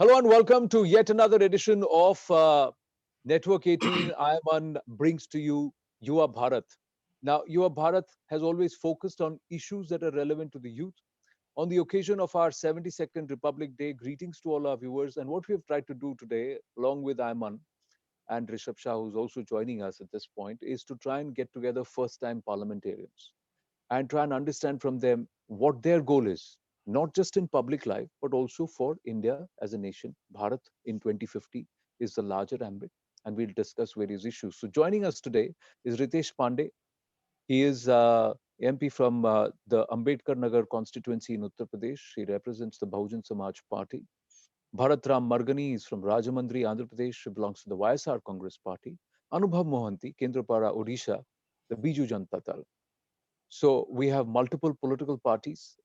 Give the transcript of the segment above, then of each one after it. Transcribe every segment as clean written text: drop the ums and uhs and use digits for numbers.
Hello and welcome to yet another edition of Network 18. I.I.M.U.N brings to you YUVA BHARAT. Now, YUVA BHARAT has always focused on issues that are relevant to the youth. On the occasion of our 72nd Republic Day, greetings to all our viewers. And what we have tried to do today, along with I.I.M.U.N and Rishabh Shah, who's also joining us at this point, is to try and get together first-time parliamentarians and try and understand from them what their goal is, not just in public life, but also for India as a nation. Bharat in 2050 is the larger ambit, and we'll discuss various issues. So joining us today is Ritesh Pandey. He is MP from the Ambedkar Nagar constituency in Uttar Pradesh. He represents the Bahujan Samaj Party. Bharat Ram Margani is from Rajamandri, Andhra Pradesh. He belongs to the YSR Congress Party. Anubhav Mohanty, Kendrapara, Odisha, the Biju Janata Dal. So we have multiple political parties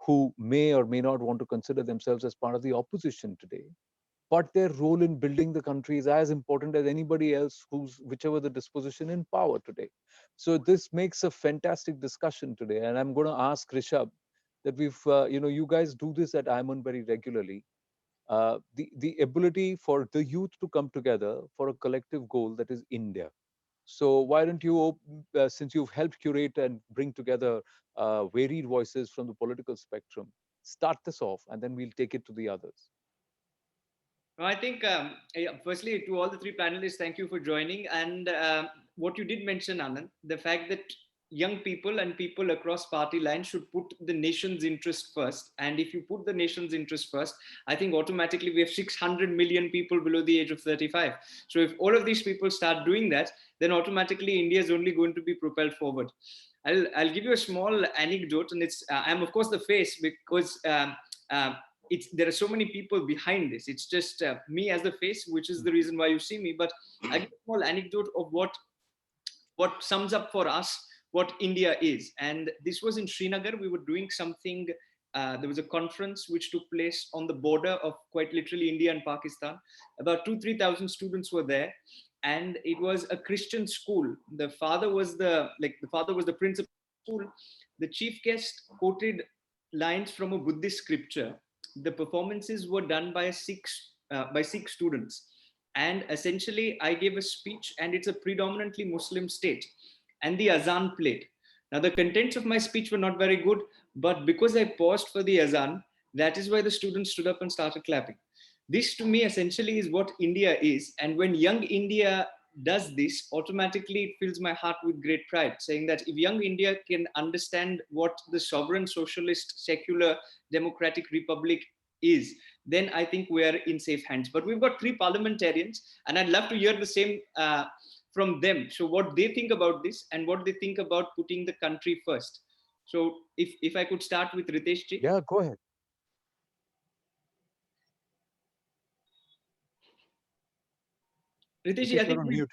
who may or may not want to consider themselves as part of the opposition today. But their role in building the country is as important as anybody else who's whichever the disposition in power today. So this makes a fantastic discussion today. And I'm going to ask Rishabh that you guys do this at I.I.M.U.N very regularly. The ability for the youth to come together for a collective goal that is India. So why don't you, since you've helped curate and bring together varied voices from the political spectrum, start this off, and then we'll take it to the others. I think, firstly, to all the three panelists, thank you for joining. And what you did mention, Anand, the fact that young people and people across party lines should put the nation's interest first. And if you put the nation's interest first, I think automatically we have 600 million people below the age of 35. So if all of these people start doing that, then automatically India is only going to be propelled forward. I'll give you a small anecdote, and I'm of course the face because there are so many people behind this. It's just me as the face, which is the reason why you see me. But I give a small anecdote of what sums up for us what India is. And this was in Srinagar. We were doing something. There was a conference which took place on the border of quite literally India and Pakistan. About 3,000 students were there, and it was a Christian school. The father was the principal of the school. The chief guest quoted lines from a Buddhist scripture. The performances were done by Sikh students, and essentially I gave a speech, and it's a predominantly Muslim state, and the azan played. Now the contents of my speech were not very good, but because I paused for the azan, that is why the students stood up and started clapping. This to me essentially is what India is, and when young India does this, automatically it fills my heart with great pride, saying that if young India can understand what the sovereign, socialist, secular, democratic republic is, then I think we are in safe hands. But we've got three parliamentarians, and I'd love to hear the same from them. So what they think about this and what they think about putting the country first. So if I could start with Ritesh ji. Yeah, go ahead. Ritesh ji, I Ritesh, you're think on mute.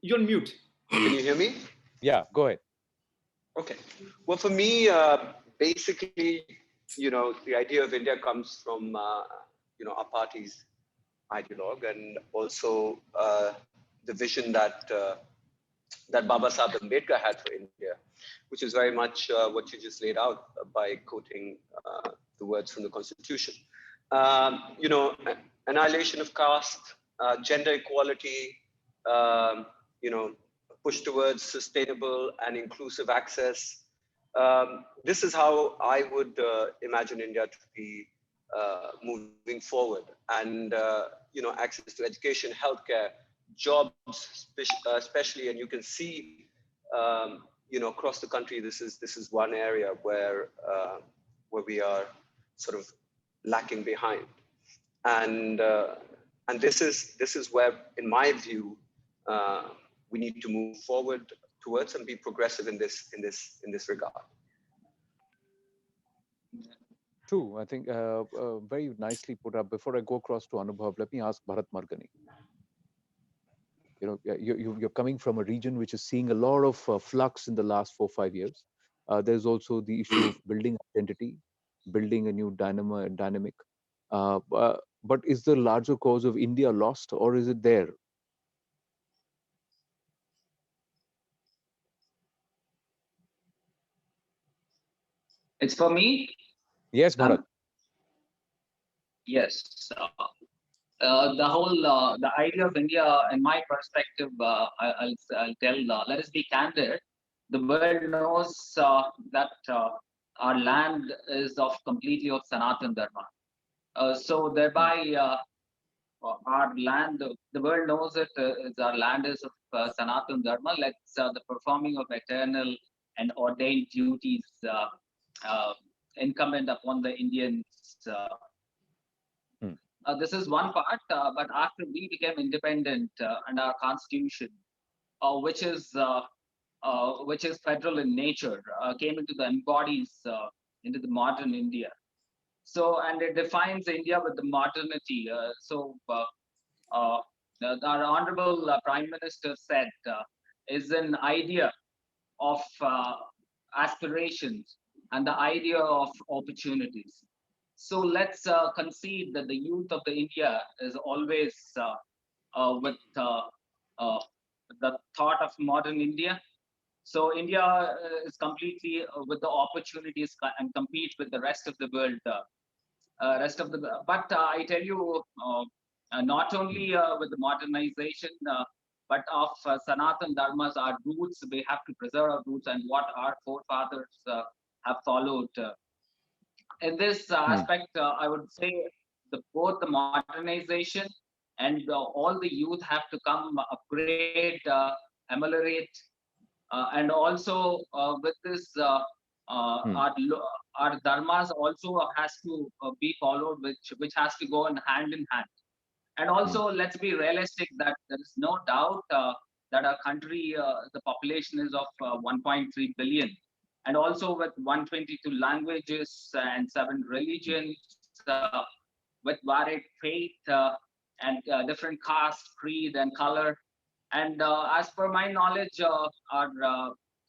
you're on mute. Can you hear me? Yeah, go ahead. Okay. Well, for me, basically, the idea of India comes from, our party's ideologue, and also the vision that Baba Sahib Ambedkar had for India, which is very much what you just laid out by quoting the words from the Constitution. Annihilation of caste, gender equality, you know, push towards sustainable and inclusive access. This is how I would imagine India to be moving forward. And, access to education, healthcare, jobs, especially, and you can see, across the country, this is one area where we are sort of lacking behind. And this is where, in my view, we need to move forward towards and be progressive in this regard. True. I think very nicely put up. Before I go across to Anubhav, let me ask Bharat Margani. You're coming from a region which is seeing a lot of flux in the last 4-5 years. There's also the issue of building identity, building a new dynamic. But is the larger cause of India lost, or is it there? It's for me. Yes, Bharat. Yes. The whole the idea of India, in my perspective, I'll tell. Let us be candid. The world knows that our land is of completely of Sanatan Dharma. So Hmm. thereby, our land, the world knows it is our land is of Sanatan Dharma. Let's the performing of eternal and ordained duties uh, incumbent upon the Indians. Hmm. This is one part, but after we became independent and our constitution, which is federal in nature, came into the embodies into the modern India. So, and it defines India with the modernity. Uh, our honorable Prime Minister said is an idea of aspirations and the idea of opportunities. So let's concede that the youth of the India is always with uh, the thought of modern India. So India is completely with the opportunities and compete with the rest of the world. But I tell you, not Hmm. only with the modernization, but of Sanatan Dharmas, our roots, we have to preserve our roots and what our forefathers have followed. In this Hmm. aspect, I would say both the modernization and all the youth have to come upgrade, ameliorate, and also with this, Hmm. our dharmas also has to be followed, which has to go in hand. And Hmm. also, let's be realistic that there is no doubt that our country, the population is of 1.3 billion, and also with 122 languages and 7 religions, with varied faith and different caste, creed, and color. And as per my knowledge,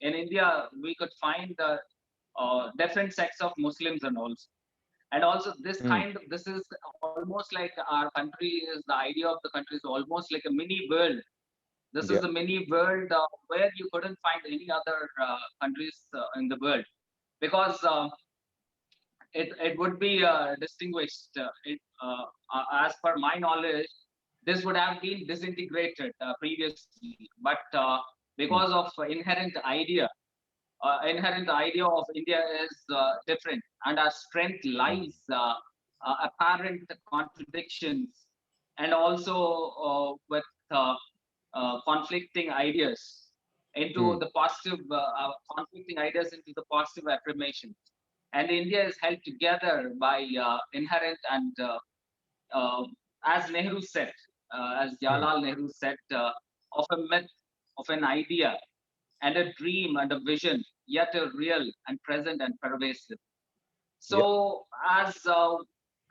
in India, we could find different sects of Muslims and also. And also, Hmm. this is almost like our country is the idea of the country is almost like a mini world. This is Yeah. a mini world where you couldn't find any other countries in the world because it would be distinguished. As per my knowledge, this would have been disintegrated previously, but because Hmm. of inherent idea of India is different, and our strength Hmm. lies apparent contradictions, and also with conflicting ideas Hmm. into the positive, conflicting ideas into the positive affirmations. And India is held together by inherent and uh, as Nehru said, as Hmm. Jalal Nehru said, of a myth, of an idea, and a dream and a vision, yet a real and present and pervasive. Yeah. So,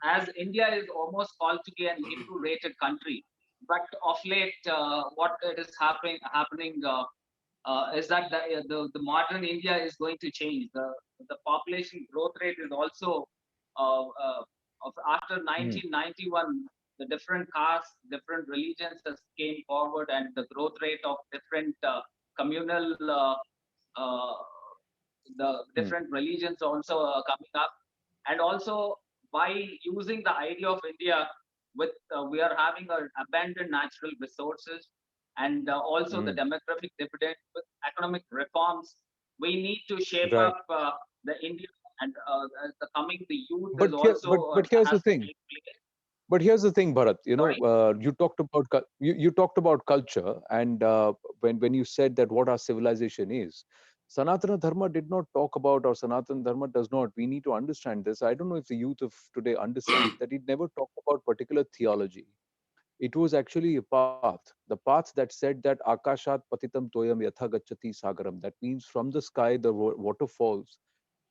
as India is almost called to be an Hindu-rated country, but of late, what it is happening is that the modern India is going to change. The population growth rate is also after Hmm. 1991, the different castes, different religions has came forward, and the growth rate of different communal uh, the Hmm. different religions also coming up, and also by using the idea of India with we are having abundant natural resources and also the Hmm. demographic dividend with economic reforms. We need to shape Right. up the India, and the coming the youth is But here, also but here's has the to thing. take place. But here's the thing, Bharat. Sorry. You talked about you talked about culture, and when you said that what our civilization is, Sanatana Dharma did not talk about, or Sanatana Dharma does not. We need to understand this. I don't know if the youth of today understand that it never talked about particular theology. It was actually a path, the path that said that Akashat Patitam Toyam Yatha Gachati Sagaram. That means from the sky the water falls,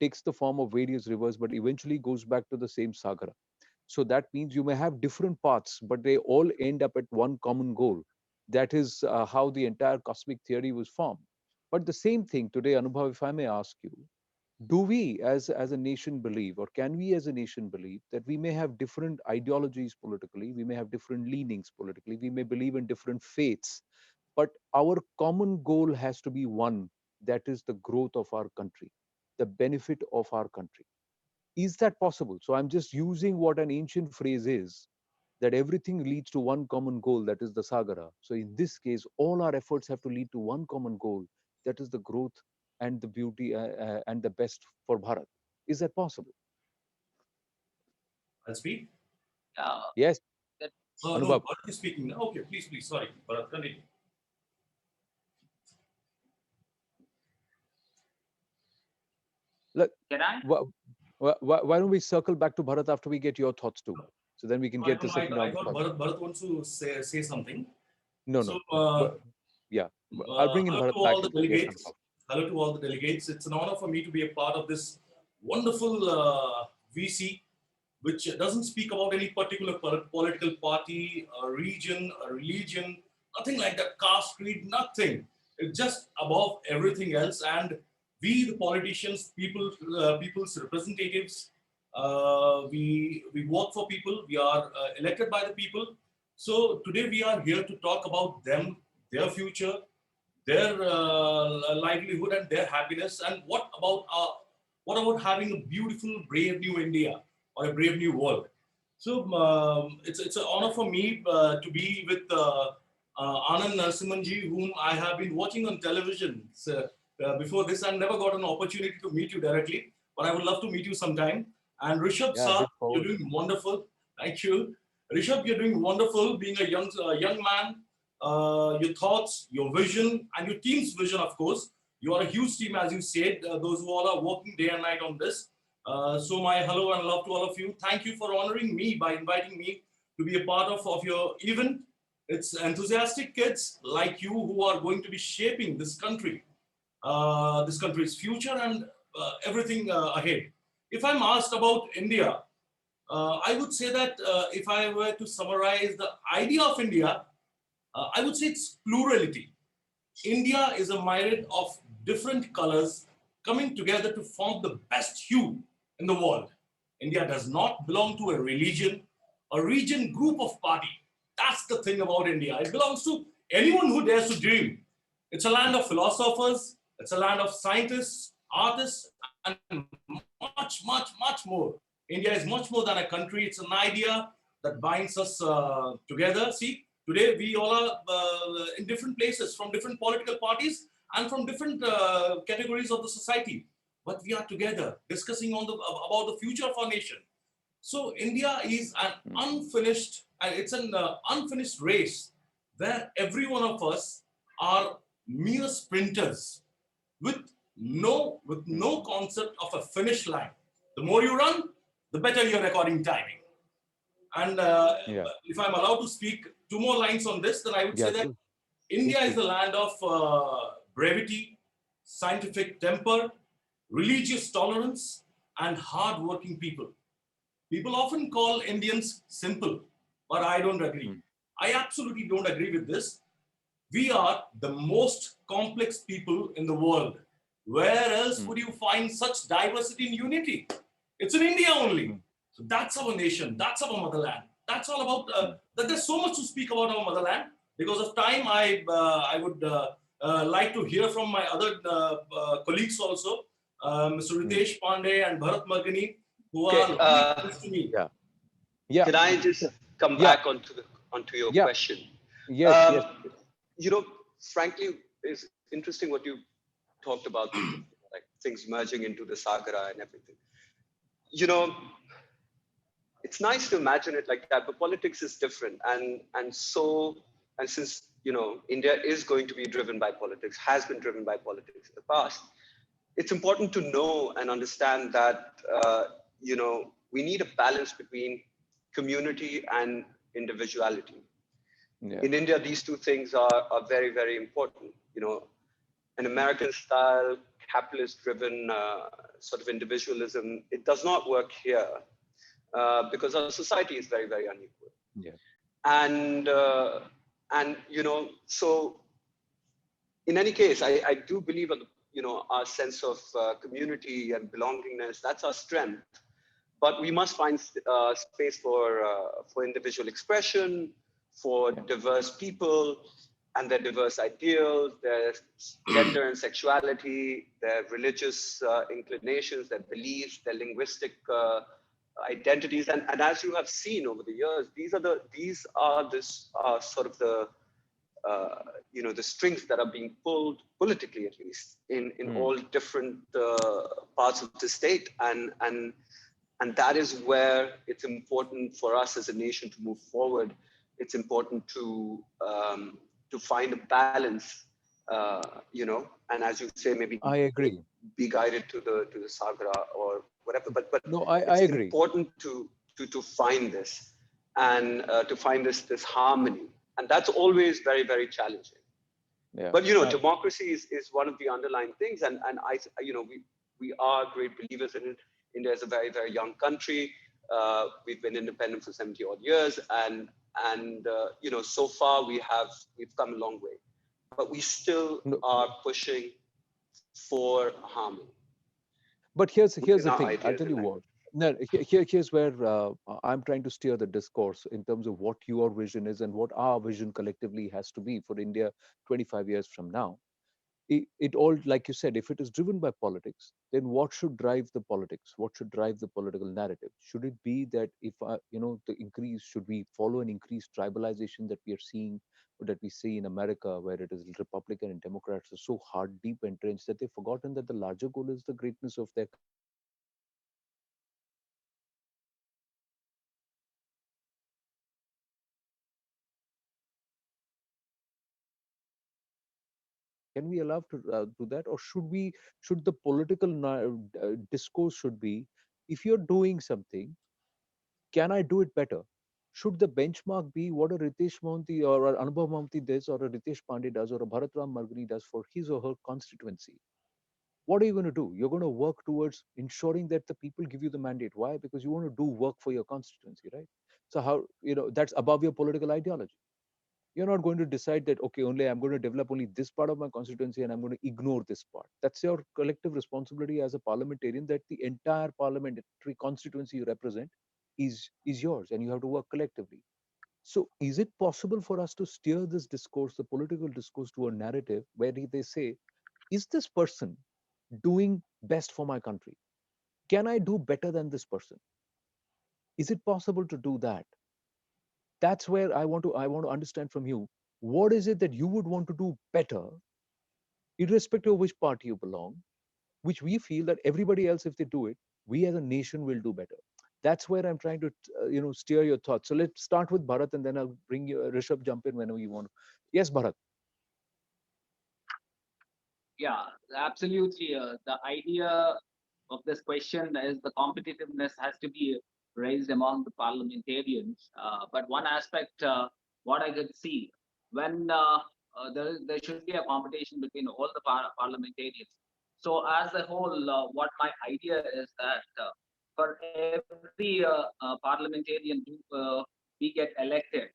takes the form of various rivers, but eventually goes back to the same Sagara. So that means you may have different paths, but they all end up at one common goal. That is how the entire cosmic theory was formed. But the same thing today, Anubhav, if I may ask you, do we as a nation believe, or can we as a nation believe, that we may have different ideologies politically, we may have different leanings politically, we may believe in different faiths, but our common goal has to be one, that is the growth of our country, the benefit of our country. Is that possible? So I'm just using what an ancient phrase is, that everything leads to one common goal, that is the Sagara. So in this case, all our efforts have to lead to one common goal, that is the growth and the beauty and the best for Bharat. Is that possible? I'll speak. Yeah, Yes, that, No, Anubhav. Bharat is speaking now. Okay, please, please. Sorry, Bharat, continue. Look, can I? why don't we circle back to Bharat after we get your thoughts too? So then we can I get don't the know. second I round of thought thoughts. Bharat wants to say something. No, So, no. Yeah, I'll bring in hello to Bharat back all the and then yes, delegates. Anubhav. Hello to all the delegates. It's an honor for me to be a part of this wonderful VC, which doesn't speak about any particular political party, a region, a religion, nothing like that, caste, creed, nothing. It's just above everything else. And we, the politicians, people's representatives, we work for people. We are elected by the people. So today we are here to talk about them, their future, their livelihood and their happiness, and what about having a beautiful, brave new India or a brave new world. So it's an honor for me to be with Anand Narasimhanji, whom I have been watching on television. So, before this, I never got an opportunity to meet you directly, but I would love to meet you sometime. And Rishabh Yeah, I sir, look you're forward. doing wonderful. Thank you. Rishabh, you're doing wonderful being a young man. Your thoughts, your vision, and your team's vision, of course. You are a huge team, as you said, those who all are working day and night on this. So my hello and love to all of you. Thank you for honoring me by inviting me to be a part of your event. It's enthusiastic kids like you who are going to be shaping this country's future and everything ahead. If I'm asked about India, I would say that if I were to summarize the idea of India, I would say it's plurality. India is a myriad of different colors coming together to form the best hue in the world. India does not belong to a religion, a region, group of party. That's the thing about India. It belongs to anyone who dares to dream. It's a land of philosophers, it's a land of scientists, artists, and much more. India is much more than a country. It's an idea that binds us together. See, today we all are in different places, from different political parties and from different categories of the society. But we are together discussing about the future of our nation. So India is an it's an unfinished race where every one of us are mere sprinters with no concept of a finish line. The more you run, the better your recording timing. And Yeah, if I'm allowed to speak two more lines on this, then I would yeah, say that do. Please, India is please. the land of brevity, scientific temper, religious tolerance, and hard-working people. People often call Indians simple, but I don't agree. Mm. I absolutely don't agree with this. We are the most complex people in the world. Where else Mm. would you find such diversity and unity? It's in India only. Mm. So that's our nation. That's our motherland. That's all about. Mm. That there's so much to speak about our motherland. Because of time, I would like to hear from my other colleagues also, Mr. Mm. Ritesh Pandey and Bharat Margani, who Okay. are really close to me. Yeah, yeah, Can I just come yeah, back onto your yeah. question? Yes, Um, yes. you know, frankly, it's interesting what you talked about, like things merging into the Sagara and everything. You know, it's nice to imagine it like that, but politics is different, and since India is going to be driven by politics, has been driven by politics in the past, it's important to know and understand that we need a balance between community and individuality. Yeah, In India, these two things are very, very important. An American style, capitalist driven sort of individualism, it does not work here because our society is very, very unequal. yeah. And, so in any case, I do believe, our sense of community and belongingness, that's our strength. But we must find space for individual expression, for Yeah. diverse people, and their diverse ideals, their gender and sexuality, their religious inclinations, their beliefs, their linguistic identities, and as you have seen over the years, these are this sort of the the strings that are being pulled politically, at least in all different parts of the state, and that is where it's important for us as a nation to move forward. It's important to find a balance, and as you say, maybe I agree. be guided to the Sagra or whatever. But No, I it's agree. important to find this and to find this harmony, and that's always very, very challenging. Yeah. But democracy is one of the underlying things, and we are great believers in it. India is a very, very young country. We've been independent for 70 odd years, and so far we've come a long way, but we still No, are pushing for harmony but here's within the our thing. I'll ideas tell and you what. language. No, here's where I'm trying to steer the discourse in terms of what your vision is and what our vision collectively has to be for India 25 years from now. It all, like you said, if it is driven by politics, then what should drive the politics? What should drive the political narrative? Should it be that if the increase, should we follow an increased tribalization that we are seeing, or that we see in America, where it is Republican and Democrats are so hard deep entrenched that they've forgotten that the larger goal is the greatness of their country, and that is the greatness of India. Should we allow politics to drive the narrative? Should we allow politics to drive the can we allow to do that, or should the political discourse should be, if you're doing something, can I do it better? Should the benchmark be what a Ritesh Mohanty or an Anubhav Mohanty does, or a Ritesh Pandey does, or a Bharat Ram Margani does for his or her constituency? What are you going to do? You're going to work towards ensuring that the people give you the mandate. Why? Because you want to do work for your constituency, right? So how, that's above your political ideology. You're not going to decide that, okay, only I'm going to develop only this part of my constituency and I'm going to ignore this part. That's your collective responsibility as a parliamentarian, that the entire parliamentary constituency you represent is yours, and you have to work collectively. So is it possible for us to steer this discourse, the political discourse, to a narrative where they say, is this person doing best for my country? Can I do better than this person? Is it possible to do that? That's where I want to understand from you, what is it that you would want to do better, irrespective of which party you belong, which we feel that everybody else, if they do it, we as a nation will do better. That's where I'm trying to steer your thoughts. So let's start with Bharat, and then I'll bring you Rishabh, jump in whenever you want. Yes, Bharat. Yeah, absolutely. The idea of this question is the competitiveness has to be raised among the parliamentarians. But one aspect, what I could see, when there should be a competition between all the parliamentarians. So as a whole, what my idea is that for every parliamentarian we get elected,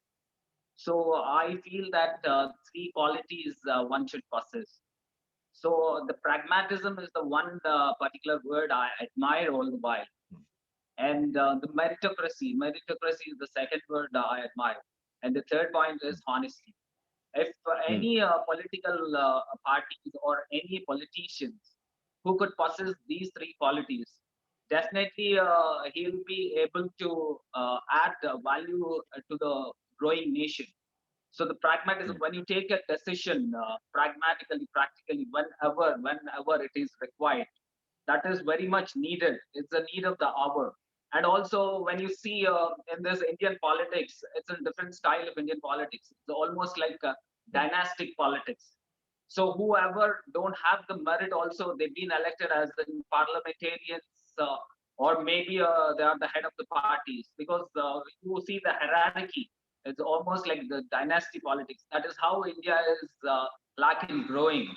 so I feel that three qualities one should possess. So the pragmatism is the one particular word I admire all the while. And the meritocracy is the second word I admire. And the third point is honesty. If Hmm. any political parties or any politicians who could possess these three qualities, definitely he'll be able to add value to the growing nation. So the pragmatism, Hmm. when you take a decision pragmatically, practically, whenever it is required, that is very much needed. It's a need of the hour. And also, when you see in this Indian politics, it's a different style of Indian politics. It's almost like Hmm. dynastic politics. So whoever don't have the merit, also they've been elected as the parliamentarians, or maybe they are the head of the parties, because you see the hierarchy. It's almost like the dynasty politics. That is how India is lacking growing.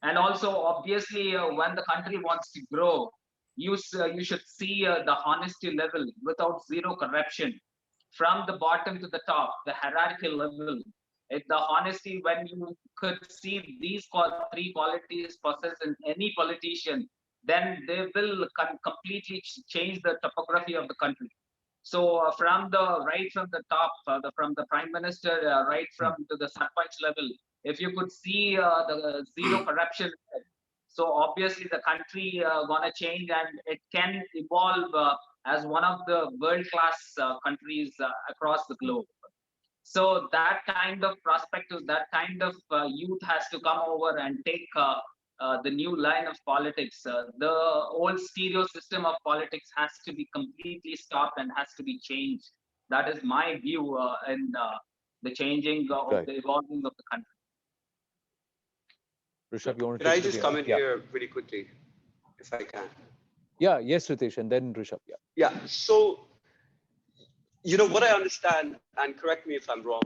And also, obviously, when the country wants to grow, you should see the honesty level without zero corruption, from the bottom to the top, the hierarchical level. The honesty, when you could see these three qualities possessed in any politician, then they will completely change the topography of the country. So right from the top, from the prime minister, right from to the sarpanch level, if you could see the zero corruption, so obviously the country gonna change and it can evolve as one of the world-class countries across the globe. So that kind of perspective, that kind of youth has to come over and take the new line of politics. The old stereo system of politics has to be completely stopped and has to be changed. That is my view in the changing of Right. the evolving of the country. Rishabh, you want to Can take I it just again? come in Yeah. here really quickly, if I can? Yeah. Yes, Ritesh, and then Rishabh. Yeah. Yeah. So, what I understand, and correct me if I'm wrong,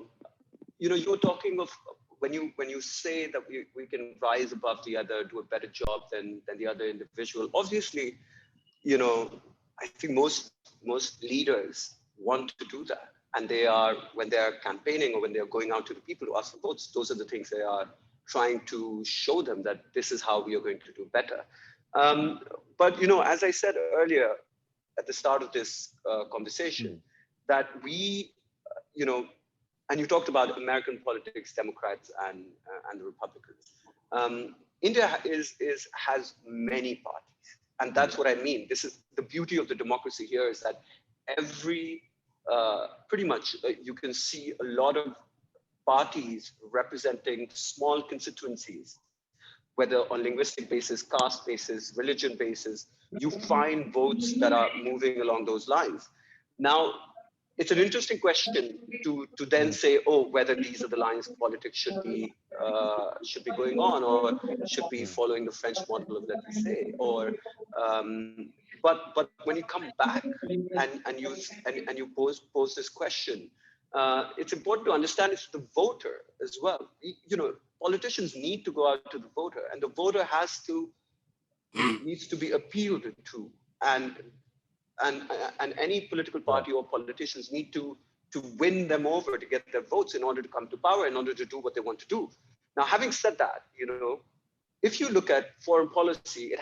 you're talking of when you say that we can rise above the other, do a better job than the other individual. Obviously, I think most leaders want to do that, and when they are campaigning or when they are going out to the people to ask for votes, those are the things they are trying to show them, that this is how we are going to do better. But as I said earlier at the start of this conversation, that we, and you talked about American politics, Democrats and the Republicans. India has many parties, and that's what I mean. This is the beauty of the democracy here, is that pretty much you can see a lot of parties representing small constituencies, whether on linguistic basis, caste basis, religion basis. You find votes that are moving along those lines. Now, it's an interesting question to then say, oh, whether these are the lines politics should be going on, or should be following the French model of, let me say, or but when you come back and you pose this question, it's important to understand it's the voter as well. Politicians need to go out to the voter, and the voter needs to be appealed to, and any political party or politicians need to win them over, to get their votes in order to come to power, in order to do what they want to do. Now, having said that, if you look at foreign policy,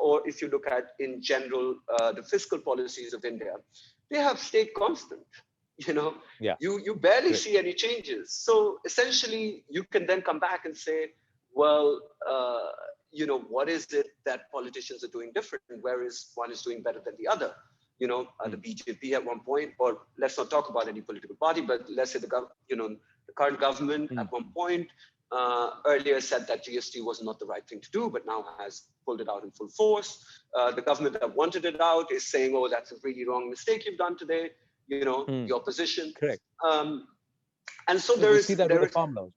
or if you look at in general the fiscal policies of India, they have stayed constant. You barely see any changes. So essentially, you can then come back and say, well, what is it that politicians are doing different? Where is one is doing better than the other? The BJP at one point, or let's not talk about any political party, but let's say the current government at one point earlier said that GST was not the right thing to do, but now has pulled it out in full force. The government that wanted it out is saying, oh, that's a really wrong mistake you've done today. The opposition. Correct. And so We see that with the farm laws.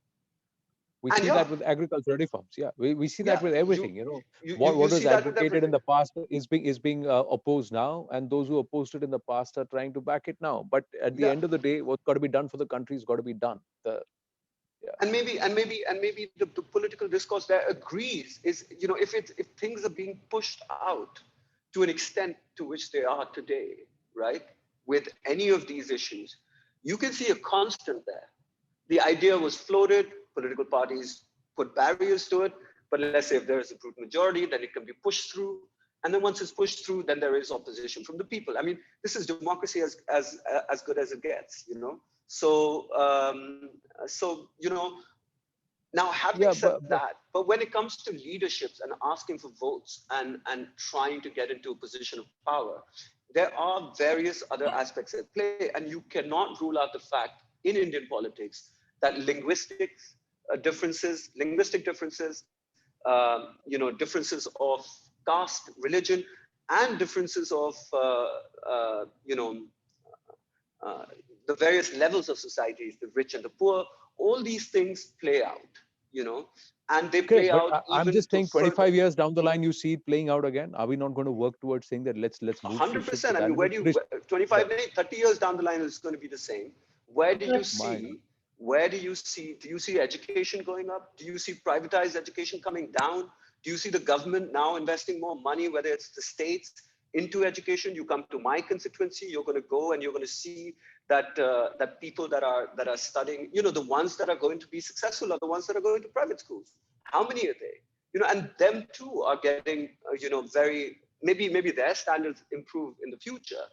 We see that with agricultural reforms. Yeah, we see that with everything. What was advocated in the past is being opposed now, and those who opposed it in the past are trying to back it now. But at the end of the day, what's got to be done for the country has got to be done. And maybe the political discourse there agrees, is if things are being pushed out to an extent to which they are today, right, with any of these issues, you can see a constant there. The idea was floated, political parties put barriers to it, but let's say if there is a brute majority, then it can be pushed through. And then once it's pushed through, then there is opposition from the people. I mean, this is democracy as good as it gets, So, now having said that, but when it comes to leaderships and asking for votes and trying to get into a position of power, there are various other aspects at play, and you cannot rule out the fact in Indian politics that linguistic differences, differences of caste, religion, and differences of the various levels of societies, the rich and the poor, all these things play out, and they play out. I'm just saying, 25 years down the line, you see it playing out again. Are we not going to work towards saying that let's move 100%? I mean, where do you 25, 30 years down the line is going to be the same? Where do you see? Do you see education going up? Do you see privatized education coming down? Do you see the government now investing more money, whether it's the states, into education? You come to my constituency, you're going to go and you're going to see that that people that are studying, the ones that are going to be successful are the ones that are going to private schools. How many are they? And them too are getting, very, maybe their standards improve in the future,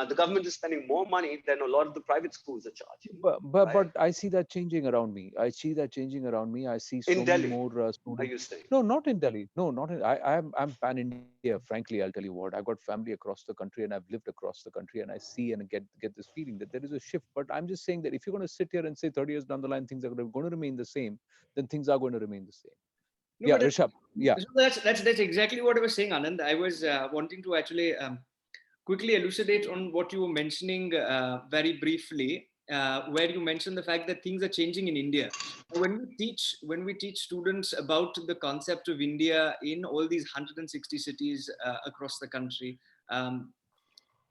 the government is spending more money than a lot of the private schools are charging. But I see that changing around me. I see that changing around me. I see In so many Delhi, more are students. you saying? No, not in Delhi. No, not in. I'm pan India. Frankly, I'll tell you what. I've got family across the country, and I've lived across the country, and I see and get this feeling that there is a shift. But I'm just saying that if you're going to sit here and say 30 years down the line things are going to remain the same, then things are going to remain the same. No, Yeah, but Rishabh. Yeah. so that's exactly what I was saying, Anand. I was wanting to actually quickly elucidate on what you were mentioning very briefly, where you mentioned the fact that things are changing in India. When we teach students about the concept of India in all these 160 cities across the country, um,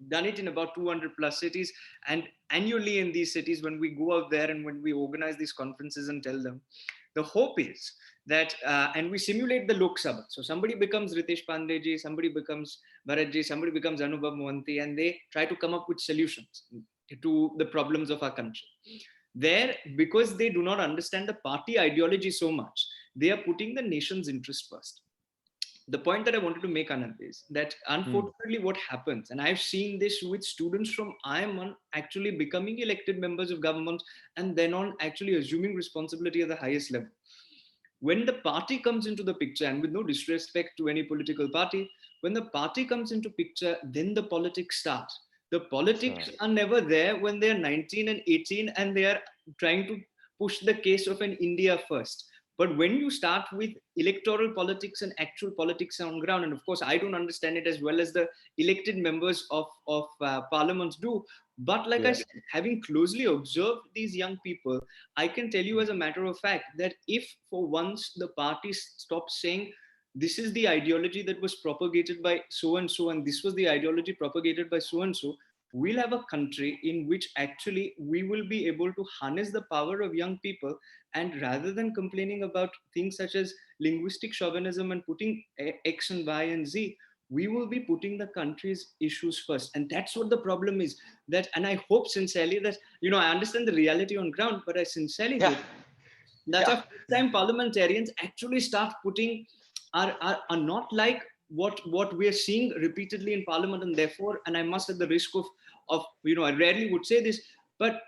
done it in about 200 plus cities, and annually in these cities, when we go out there and when we organize these conferences and tell them, the hope is that and we simulate the Lok Sabha. So somebody becomes Ritesh Pandeyji, somebody becomes Bharatji, somebody becomes Anubhav Mohanty, and they try to come up with solutions to the problems of our country. There, because they do not understand the party ideology so much, they are putting the nation's interest first. The point that I wanted to make, Anand, is that unfortunately what happens, and I've seen this with students from I.I.M.U.N actually becoming elected members of government and then on actually assuming responsibility at the highest level. When the party comes into the picture, and with no disrespect to any political party, when the party comes into picture, then the politics start. The politics are never there when they're 19 and 18 and they are trying to push the case of an India first. But when you start with electoral politics and actual politics on ground, and of course, I don't understand it as well as the elected members of parliaments do. But like I said, having closely observed these young people, I can tell you as a matter of fact that if for once the party stops saying, this is the ideology that was propagated by so and so, and this was the ideology propagated by so and so, we'll have a country in which actually we will be able to harness the power of young people. And rather than complaining about things such as linguistic chauvinism and putting X and Y and Z, we will be putting the country's issues first. And that's what the problem is. That, and I hope sincerely that, I understand the reality on ground, but I sincerely hope that our first-time parliamentarians actually start putting are not like what we are seeing repeatedly in parliament. And therefore, and I must, at the risk of I rarely would say this, but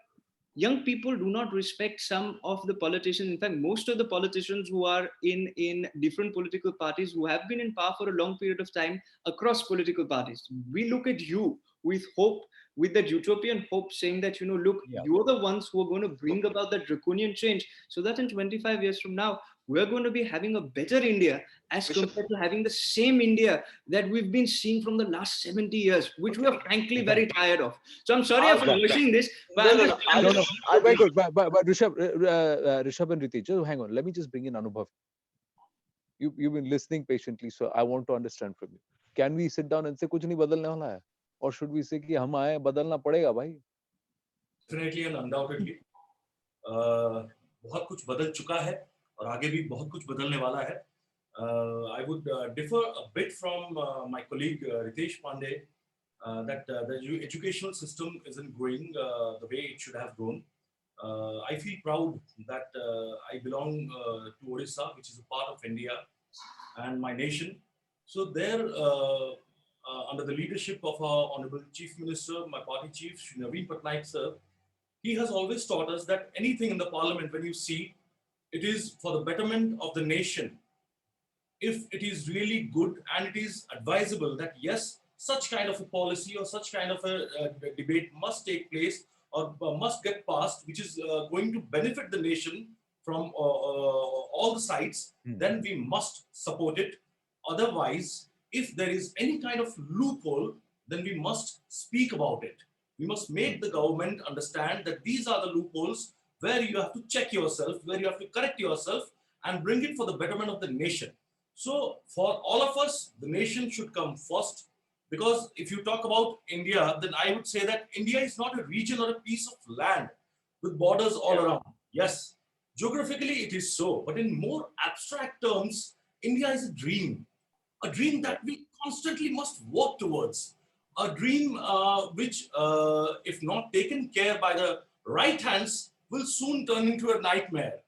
young people do not respect some of the politicians. In fact, most of the politicians who are in different political parties, who have been in power for a long period of time across political parties, we look at you with hope, with that utopian hope, saying that, look, you're the ones who are going to bring about that draconian change, so that in 25 years from now, we're going to be having a better India as compared to having the same India that we've been seeing from the last 70 years, which we are frankly very tired of. So I'm sorry for voicing this, but No. Very good. But Rishabh and Ritesh, just hang on. Let me just bring in Anubhav. You've been listening patiently, so I want to understand from you. Can we sit down and say कुछ नहीं बदलने वाला है? Or should we say कि हम आए बदलना पड़ेगा भाई? Definitely and undoubtedly, बहुत कुछ बदल चुका है और आगे भी बहुत कुछ बदलने वाला है. I would differ a bit from my colleague Ritesh Pandey that the educational system isn't growing the way it should have grown. I feel proud that I belong to Odisha, which is a part of India and my nation. So there, under the leadership of our Honorable Chief Minister, my party chief, Shri Naveen Patnaik sir, he has always taught us that anything in the parliament, when you see, it is for the betterment of the nation. If it is really good and it is advisable that yes, such kind of a policy or such kind of a debate must take place or must get passed, which is going to benefit the nation from all the sides, then we must support it. Otherwise, if there is any kind of loophole, then we must speak about it. We must make the government understand that these are the loopholes where you have to check yourself, where you have to correct yourself and bring it for the betterment of the nation. So for all of us, the nation should come first. Because if you talk about India, then I would say that India is not a region or a piece of land with borders all around. Yes, geographically it is so, but in more abstract terms, India is a dream that we constantly must work towards. A dream which, if not taken care by the right hands, will soon turn into a nightmare.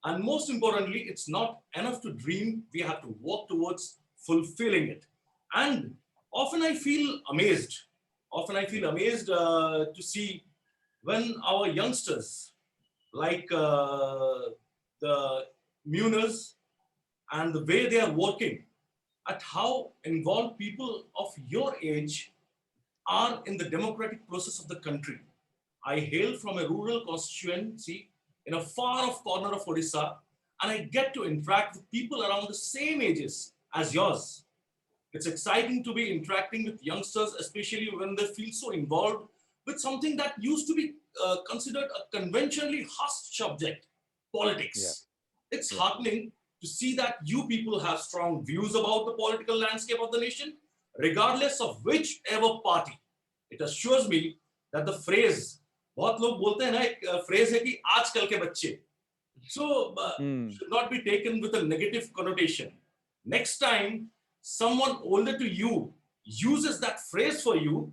And most importantly, it's not enough to dream, we have to work towards fulfilling it. And often I feel amazed often I feel amazed to see when our youngsters, like the Muners, and the way they are working, at how involved people of your age are in the democratic process of the country. I hail from a rural constituency in a far off corner of Odisha, and I get to interact with people around the same ages as yours. It's exciting to be interacting with youngsters, especially when they feel so involved with something that used to be considered a conventionally hushed subject, Yeah, politics. It's yeah. heartening to see that you people have strong views about the political landscape of the nation, regardless of whichever party. It assures me that the phrase, बहुत लोग बोलते हैं ना एक phrase है कि आजकल के बच्चे, so Hmm. should not be taken with a negative connotation. Next time someone older to you uses that phrase for you,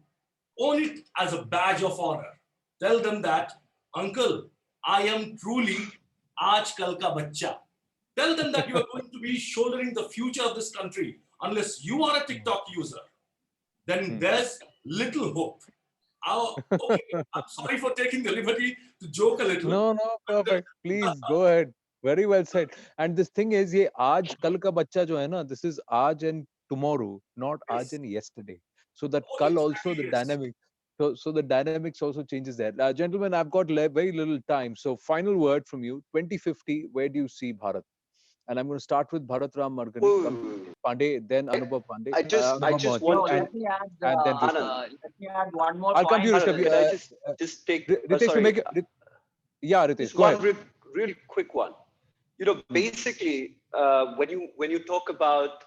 own it as a badge of honor. Tell them that, uncle, I am truly aaj kal ka bachcha. Tell them that you are going to be shouldering the future of this country unless you are a TikTok user. Then Hmm. there's little hope. Okay, I'm sorry for taking the liberty to joke a little. No, no, perfect. Please go ahead. Very well said. And this thing is, ये आज कल का बच्चा जो है ना, this is आज and tomorrow, not आज Yes, and yesterday. So that oh, kal also exactly, the yes. dynamic. So the dynamics also changes there. Gentlemen, I've got very little time. So final word from you. 2050, where do you see Bharat? And I'm going to start with Bharat Ram Ooh. Pandey, then I, Anubhav Pandey, I Anubhav just Mohanty, want No, to, and then Rishabh. Anand, let me add one more I'll come to you, point. Rishabh. Anand, can I just take, Ritesh, you sorry, make it. Yeah, Ritesh, just go one ahead. real quick one. You know, Hmm. basically, when you talk about,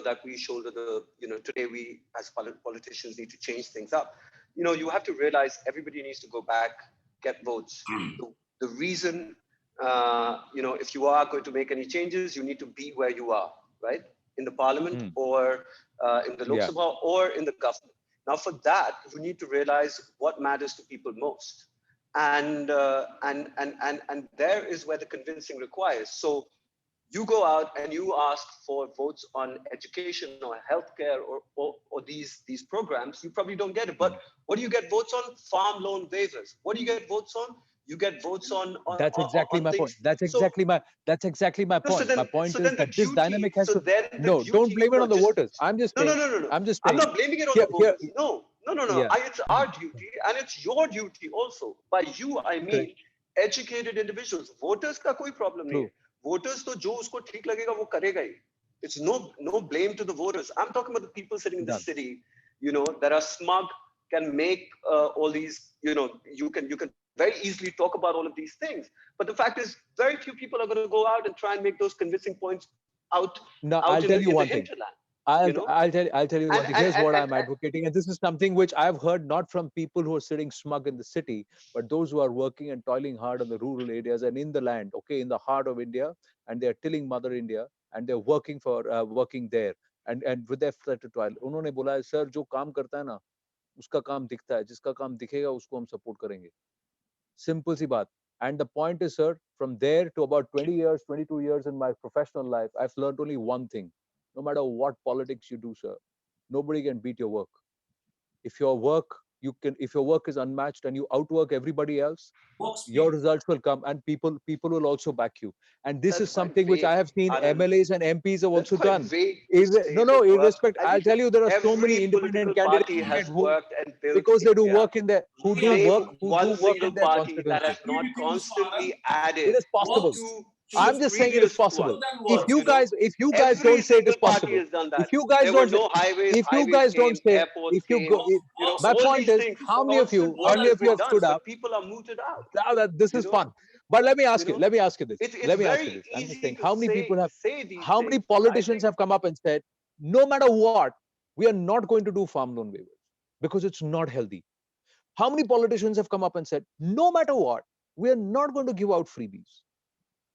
that we shoulder the, today we as politicians need to change things up. You have to realize everybody needs to go back, get votes. The reason, if you are going to make any changes, you need to be where you are, right? In the parliament Hmm. or in the Lok Yeah. Sabha or in the government. Now, for that, you need to realize what matters to people most, and there is where the convincing requires. So you go out and you ask for votes on education or healthcare or these programs, you probably don't get it. Hmm. But what do you get votes on? Farm loan waivers. What do you get votes on? You get votes That's exactly on my point. things. So That's exactly my no, so point. My then point so is then the that this duty. dynamic has So to. then the No, don't duty. blame it No, on the just voters. I'm just no, no, saying. no, no, no. I'm just I'm saying. not blaming it on Here, the here. voters. No, no, no, no. Yeah. It's our duty, and it's your duty also. By you, I Correct. mean educated individuals. Voters का कोई problem नहीं True. है. Voters तो जो उसको ठीक लगेगा वो करेगा ही. It's no blame to the voters. I'm talking about the people sitting in the Done. city, that are smug, can make all these, you can very easily talk about all of these things. But the fact is, very few people are going to go out and try and make those convincing points out Now out I'll in tell the you in the one thing. hinterland, I'll you know. I'll tell you one And thing. and Here's and, what and, I'm and advocating, and this is something which I've heard not from people who are sitting smug in the city, but those who are working and toiling hard in the rural areas and in the land, okay, in the heart of India, and they're tilling Mother India, and they're working there, and with their sweat to toil. उन्होंने बोला है, sir जो काम करता है ना, उसका काम दिखता है, जिसका काम दिखेगा उसको हम सपोर्ट करेंगे. Simple सी बात. And the point is, sir, from there to about 20 years, 22 years in my professional life, I've learned only one thing. No matter what politics you do, sir, nobody can beat your work. If your work, if your work is unmatched and you outwork everybody else, Work your speed. results will come and people will also back you. And this that's is quite something which I vague, have seen Anand. MLAs and MPs have That's also quite done. vague to say No, the no, work. irrespect. I'll tell you, there are so many Every independent political candidates party who get has votes worked and built because they do India. work in their who do Yeah, work Name who do one work in single their party that I has constituencies. agree not with you, Mr. Anand. constantly It added is Work possible. to the I'm just saying it is previous possible. one. more than If work. you guys, Every don't say it is single party possible, has done if that. you guys There were don't say, no highways, if you highways guys don't came, say, airports if you came, go, Work, work my all point these is, things. how many of Constant you, work has been have done, stood up? but people are mooted out. Now that this You is know, fun, but let me ask you you, know, this. it's Let me ask you very this. I'm just easy saying, to how many people have, say these how many things, but I politicians think have come up and said, no matter what, we are not going to do farm loan waivers because it's not healthy. How many politicians have come up and said, no matter what, we are not going to give out freebies?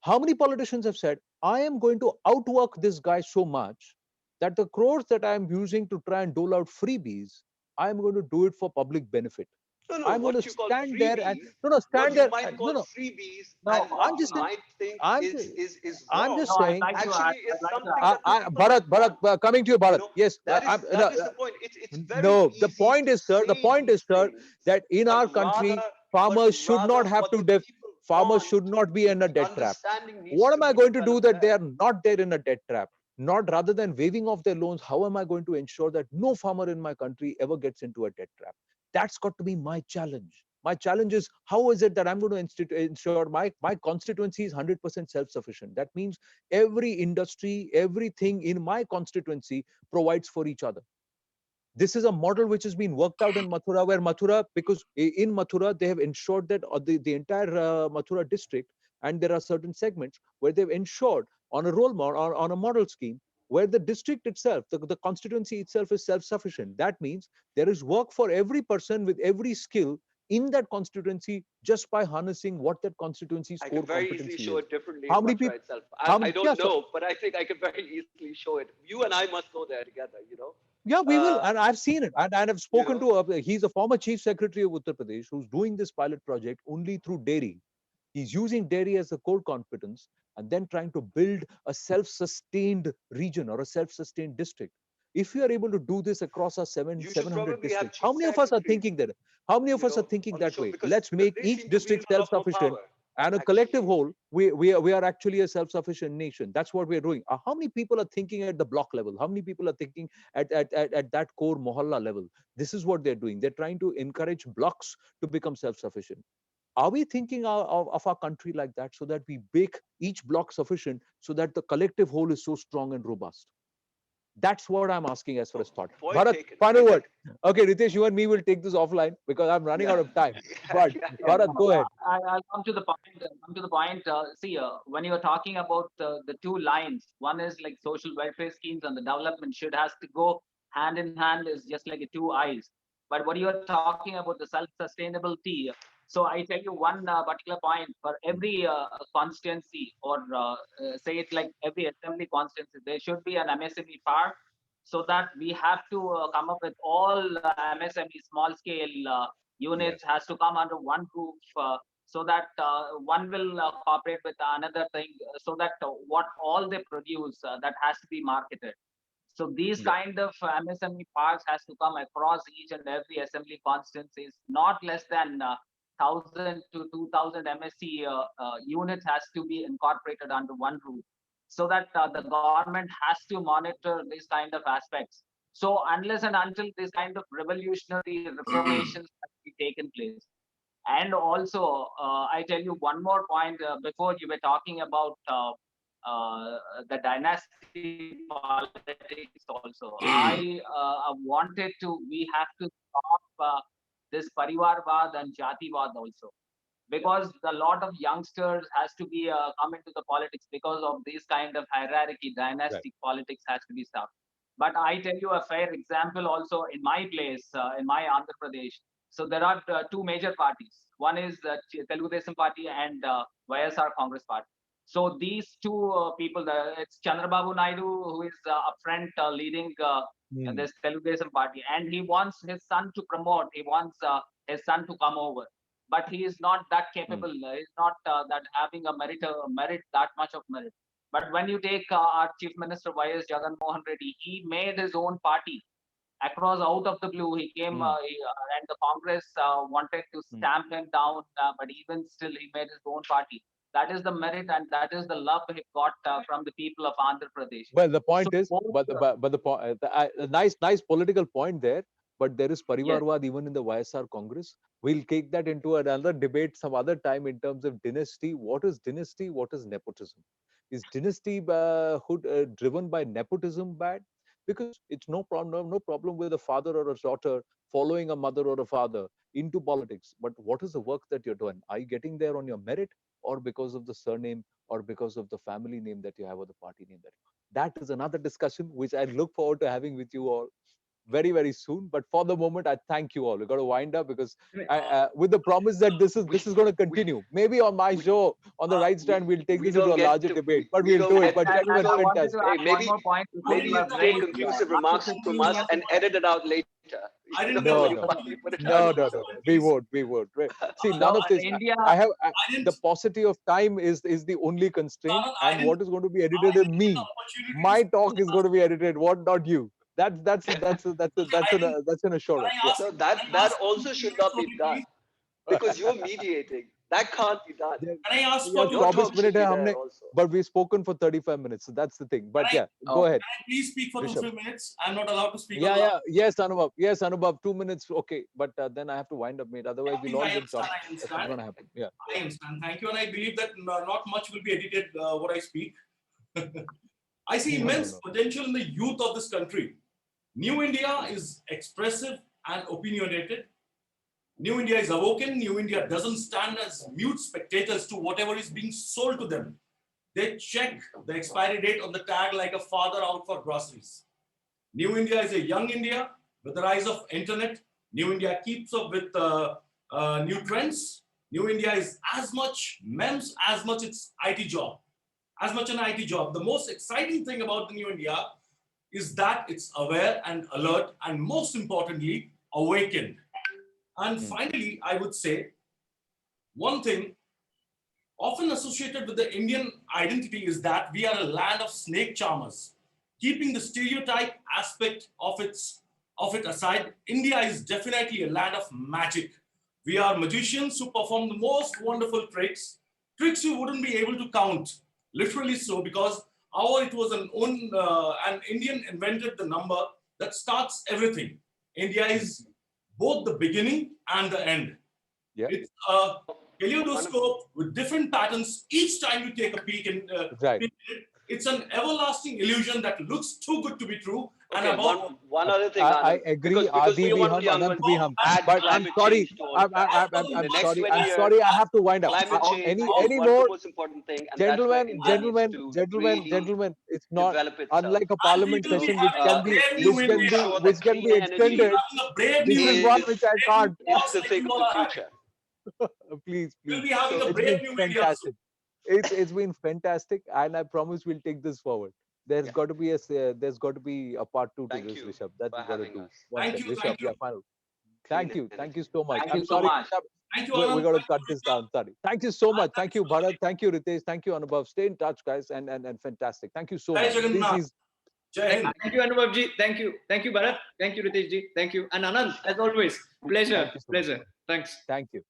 How many politicians have said, I am going to outwork this guy so much that the crores that I am using to try and dole out freebies, I am going to do it for public benefit? No, no, I'm going to what you call stand there and freebies, stand what you there. might No, call no. freebies, No, and what I'm you just saying. might think I'm is just, is I'm wrong, just no, I'd saying. like to add. actually is I'd like to something that the people Bharat, might Bharat, want. coming to you, You Bharat. know, Yes, that is the point. It's very no. The easy point to is, sir. The say point is, these sir, things, that in but our rather, country, but farmers should not rather, have what to. the people Farmers want, should not be in a the debt trap. understanding needs What to am I be going to do developed that they there. are not there in a debt trap? Not rather than waiving off their loans, how am I going to ensure that no farmer in my country ever gets into a debt trap? That's got to be my challenge. My challenge is how is it that I'm going to ensure my constituency is 100% self-sufficient? That means every industry, everything in my constituency provides for each other. This is a model which has been worked out in Mathura, where Mathura, because in Mathura, they have ensured that the entire Mathura district, and there are certain segments where they've ensured on a role model, on a model scheme, where the district itself, the constituency itself is self-sufficient. That means there is work for every person with every skill in that constituency just by harnessing what that constituency's I core can very easily competency show is. it differently How in many Mathura people? itself. How I many? don't know, but I think I can very easily show it. You and I must go there together, you know. Yeah, we will. Uh, And I've seen it. And I've you spoken know, to, he's a former chief secretary of Uttar Pradesh who's doing this pilot project only through dairy. He's using dairy as a core competence and then trying to build a self-sustained region or a self-sustained district. If we are able to do this across our you should 700 probably have districts, how chief many of us are secretaries, thinking that? How many of you us are know, thinking on the that show way? because Let's make they each seem to district wield a lot more self-sufficient, power, and a collective actually. whole, we are actually a self-sufficient nation. That's what we're doing. How many people are thinking at the block level? How many people are thinking at that core mohalla level? This is what they're doing. They're trying to encourage blocks to become self-sufficient. Are we thinking of our country like that, so that we make each block sufficient, so that the collective whole is so strong and robust? That's what I'm asking as far Oh, as thought. point Bharat, taken. I final think, word. Okay, Ritesh, you and me will take this offline because I'm running yeah, out of time. But No, yeah. Bharat, no, go ahead. I'll come to the point. Come to the point. See, when you're talking about the two lines, one is like social welfare schemes, and the development should has to go hand in hand. Is just like a two eyes. But what you are talking about the self-sustainability. So I tell you one particular point for every constituency, or say it like every assembly constituency, there should be an MSME park, so that we have to come up with all MSME small scale units Yes. has to come under one roof, so that one will cooperate with another thing, so that what all they produce, that has to be marketed. So these Yeah. kind of MSME parks has to come across each and every assembly constituencies, not less than 1,000 to 2,000 MSC units has to be incorporated under one roof, so that the government has to monitor these kind of aspects. So unless and until this kind of revolutionary reformations have to be taken place. And also, I tell you one more point before you were talking about the dynasty politics also. I wanted to, we have to stop this Parivarvad and Jativad also, because a lot of youngsters has to be come into the politics because of this kind of hierarchy, Right. dynastic politics has to be stopped. But I tell you a fair example also in my place, in my Andhra Pradesh. So there are two major parties. One is Telugu Desam Party and YSR Congress Party. So these two people, it's Chandrababu Naidu, who is upfront leading Hmm. this Telugu Desam Party, and he wants his son to promote. He wants his son to come over, but he is not that Hmm. capable. He's not that having a merit, that much of merit. But when you take our Chief Minister Y.S. Jagan Mohan Reddy, he made his own party across out of the blue. He came, Hmm. and the Congress wanted to Hmm. stamp him down, but even still, he made his own party. That is the merit, and that is the love he got from the people of Andhra Pradesh. Well, the So point is, both, but a nice political point there. But there is yes, Parivarwad even in the YSR Congress. We'll take that into another debate some other time in terms of dynasty. What is dynasty? What is nepotism? Is dynasty hood driven by nepotism bad? Because it's no problem with a father or a daughter following a mother or a father into politics. But what is the work that you're doing? Are you getting there on your merit, or because of the surname, or because of the family name that you have, or the party name that you have? That is another discussion which I look forward to having with you all very, very soon. But for the moment, I thank you all. We've got to wind up because with the promise that we this is going to we continue. Maybe on my we show on the right we stand, we'll take we this into don't a get larger to debate. But we we'll don't do it. get But to and gentlemen, I so wanted to fantastic. hey, add one more point before maybe you you are take great. conclusive After remarks from 15 us years and edit it out later. I didn't No, know. You no. finally put it No, out. no, no, no. We won't. We won't. Right. See, So none of this. India, I I the didn't. paucity of time is the only constraint, Anand, and what is going to be edited is get the me. opportunity My to talk is going to be edited. What, not you. I didn't. That's an Can assurance. I Yeah. ask? No, Can I that ask for also 2 should minutes not be only, done please? because you're mediating. That can't be done. Yeah, Can I ask यार for 2 Your 24 talk minutes? should minute है be there हमने, also. but we've spoken for 35 minutes, so that's the thing. But Can I, yeah, oh, go ahead, can I please speak for 2 Rishabh. 3 minutes? I'm not allowed to speak on Yeah, the yeah, yes, Anubhav. Yes, Anubhav. 2 minutes, okay. But then I have to wind up, mate. Otherwise, we'll Please, all I get cut. understand. I That's not understand. going to happen. Yeah, I understand. Thank you. And I believe that not much will be edited what I speak. I see no, no, immense no. potential in the youth of this country. New India is expressive and opinionated. New India is awoken. New India doesn't stand as mute spectators to whatever is being sold to them. They check the expiry date on the tag like a father out for groceries. New India is a young India with the rise of internet. New India keeps up with new trends. New India is as much MEMS as much its IT job, as much an IT job. The most exciting thing about the New India is that it's aware and alert, and most importantly, awakened. And Hmm. finally, I would say one thing often associated with the Indian identity is that we are a land of snake charmers. Keeping the stereotype aspect of it aside, India is definitely a land of magic. We are magicians who perform the most wonderful tricks you wouldn't be able to count. Literally so, because it was an Indian invented the number that starts everything. India is both the beginning and the end. Yeah, It's a kaleidoscope with different patterns each time you take a peek in right. peek in it. It's an everlasting illusion that looks too good to be true. And Okay, about one other thing, I Anand, agree. because Adi we bhi want hum, the young Anant ones bhi to hum. add But I'm climate sorry. change to all of that. In the next 20 I'm years, sorry. I have to wind up. climate change is Any one of the more, most important thing, and that's where India needs to really gentlemen. It's not develop itself. unlike a and we parliament will be session, having a brave new Needs to India. ensure which that can clean be We will be energy extended. having a brave This new is India. one is which I Brave new can't. boss the like thing you of all the are having. future. Please, We'll please. be having a So It's brave been new India soon. fantastic. It's been fantastic, and I promise we'll take this forward. There's yeah, got to be there's got to be a part two to thank this, you Rishabh. That for we got to having do us. one Thank thing. you, Rishabh, thank you, yeah, final. Clean Thank you energy. so much. thank I'm you so sorry, much. Rishabh. thank you, We Anand. got to Thank cut you, this Vidya. down. Sorry. Thank you so much. Thank Thank you you, so much. Bharat. Thank you, Ritesh. Thank you, Anubhav. Stay in touch, guys, and fantastic. Thank you so Jai much. Jagannath. Please, Jai Hind. Thank you, Anubhav ji. Thank you, Bharat. Thank you, Ritesh ji. Thank you, and Anand. As always, pleasure, thank you so much. pleasure. Thanks. Thank you.